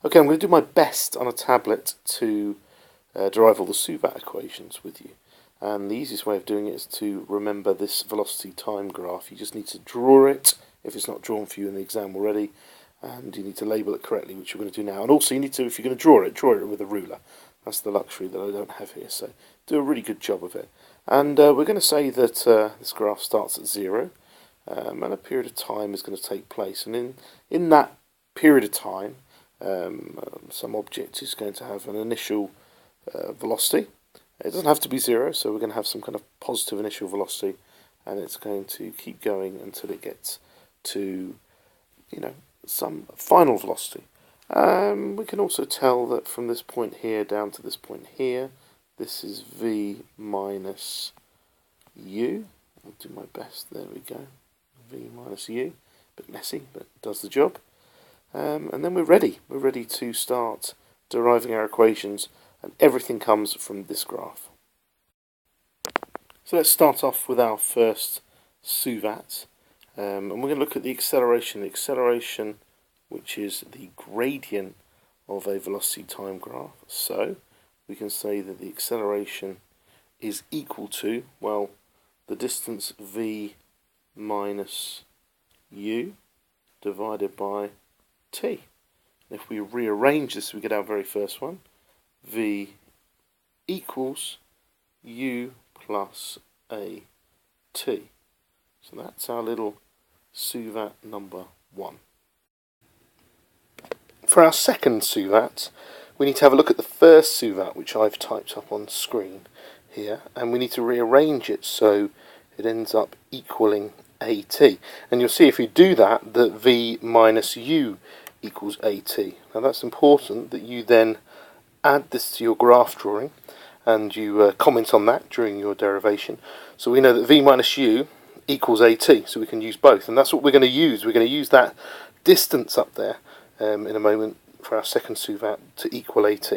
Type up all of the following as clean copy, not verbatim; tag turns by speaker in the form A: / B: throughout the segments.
A: Okay, I'm going to do my best on a tablet to derive all the suvat equations with you. And the easiest way of doing it is to remember this velocity time graph. You just need to draw it if it's not drawn for you in the exam already, and you need to label it correctly, which you're going to do now. And also you need to, if you're going to draw it with a ruler. That's the luxury that I don't have here, so do a really good job of it. And we're going to say that this graph starts at 0, and a period of time is going to take place. And in that period of time, some object is going to have an initial velocity. It doesn't have to be 0, so we're going to have some kind of positive initial velocity, and it's going to keep going until it gets to, some final velocity. We can also tell that from this point here down to this point here, this is v minus u. I'll do my best. There we go. V minus u. A bit messy, but does the job. And then we're ready. We're ready to start deriving our equations, and everything comes from this graph. So let's start off with our first suvat, and we're going to look at the acceleration. The acceleration, which is the gradient of a velocity time graph. So we can say that the acceleration is equal to, well, the distance v minus u divided by t. And if we rearrange this, we get our very first one. V equals u plus a t. So that's our little suvat number 1. For our second suvat, we need to have a look at the first suvat, which I've typed up on screen here, and we need to rearrange it so it ends up equaling at. And you'll see if you do that, that v minus u equals at. Now that's important that you then add this to your graph drawing, and you comment on that during your derivation. So we know that v minus u equals at, so we can use both, and that's what we're going to use. We're going to use that distance up there in a moment for our second suvat to equal at.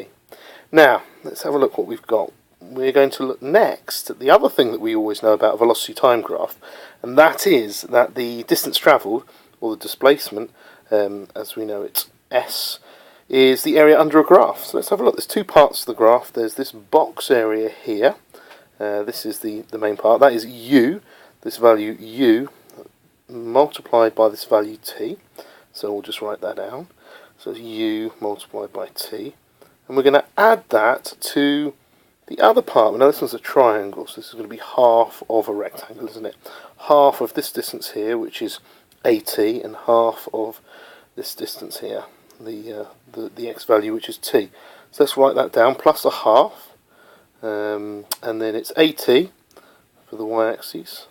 A: Now, let's have a look what we've got. We're going to look next at the other thing that we always know about a velocity time graph, and that is that the distance travelled, or the displacement, as we know it's s, is the area under a graph. So let's have a look. There's two parts of the graph. There's this box area here. This is the main part. That is u, this value u, multiplied by this value t. So we'll just write that down. So it's u multiplied by t. And we're going to add that to the other part. Now this one's a triangle, so this is going to be half of a rectangle, isn't it? Half of this distance here, which is at, and half of this distance here, the x value, which is t. So let's write that down, plus a half, and then it's at for the y-axis,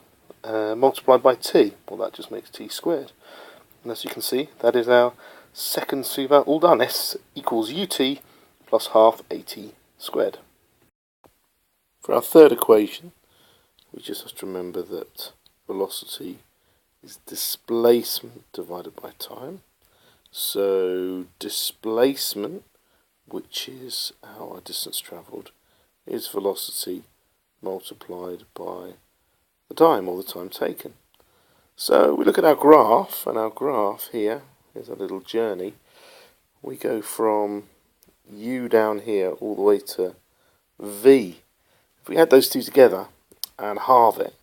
A: multiplied by t. Well, that just makes t squared. And as you can see, that is our second suvat all done. S equals ut plus half at squared. For our third equation, we just have to remember that velocity is displacement divided by time. So displacement, which is our distance travelled, is velocity multiplied by the time, or the time taken. So we look at our graph, and our graph here is a little journey. We go from u down here all the way to v. If we add those two together and halve it,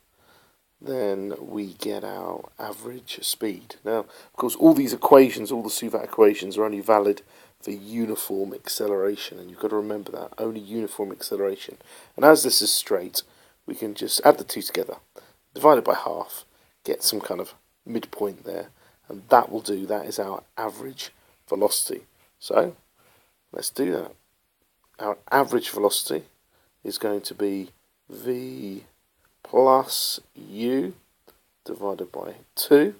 A: then we get our average speed. Now, of course, all these equations, all the suvat equations, are only valid for uniform acceleration, and you've got to remember that, only uniform acceleration. And as this is straight, we can just add the two together, divide it by half, get some kind of midpoint there, and that will do. That is our average velocity. So let's do that. Our average velocity is going to be v plus u divided by 2,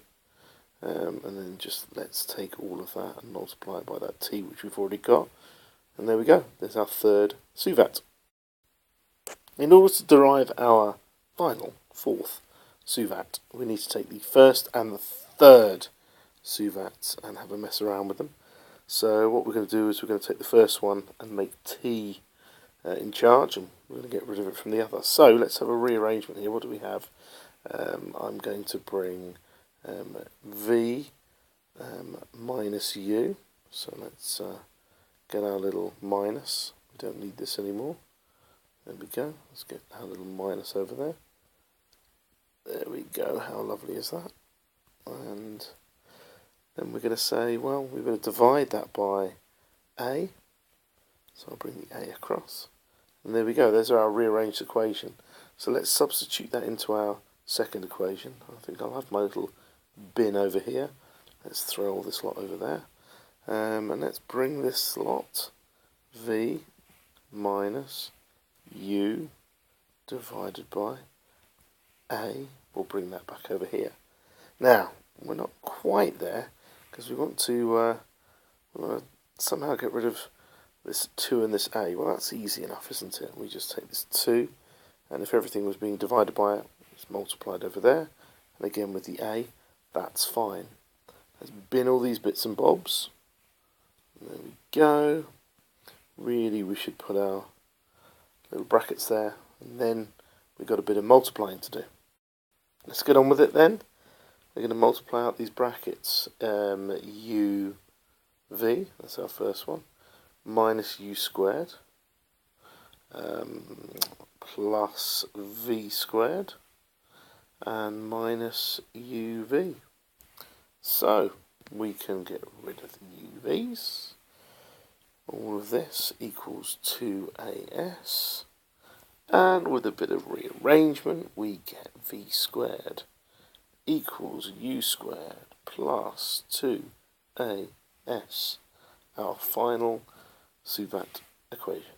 A: and then just let's take all of that and multiply by that t, which we've already got, and there we go. There's our third suvat. In order to derive our final fourth suvat, we need to take the first and the third suvats and have a mess around with them. So what we're going to do is we're going to take the first one and make t in charge, and we're going to get rid of it from the other. So let's have a rearrangement here. What do we have? I'm going to bring v minus u. So let's get our little minus. We don't need this anymore. There we go. Let's get our little minus over there. There we go. How lovely is that? And then we're going to say, well, we're going to divide that by a. So I'll bring the a across. And there we go. There's our rearranged equation. So let's substitute that into our second equation. I think I'll have my little bin over here. Let's throw all this lot over there. And let's bring this lot, v minus u divided by a. We'll bring that back over here. Now, we're not quite there, because we want to somehow get rid of this 2 and this a. Well, that's easy enough, isn't it? We just take this 2, and if everything was being divided by it, it's multiplied over there. And again with the a, that's fine. Let's bin all these bits and bobs. There we go. Really, we should put our little brackets there, and then we've got a bit of multiplying to do. Let's get on with it then. We're going to multiply out these brackets. U, v, that's our first one, minus u squared, plus v squared, and minus uv. So we can get rid of the uv's. All of this equals 2as, and with a bit of rearrangement we get v squared equals u squared plus 2as, our final suvat equation.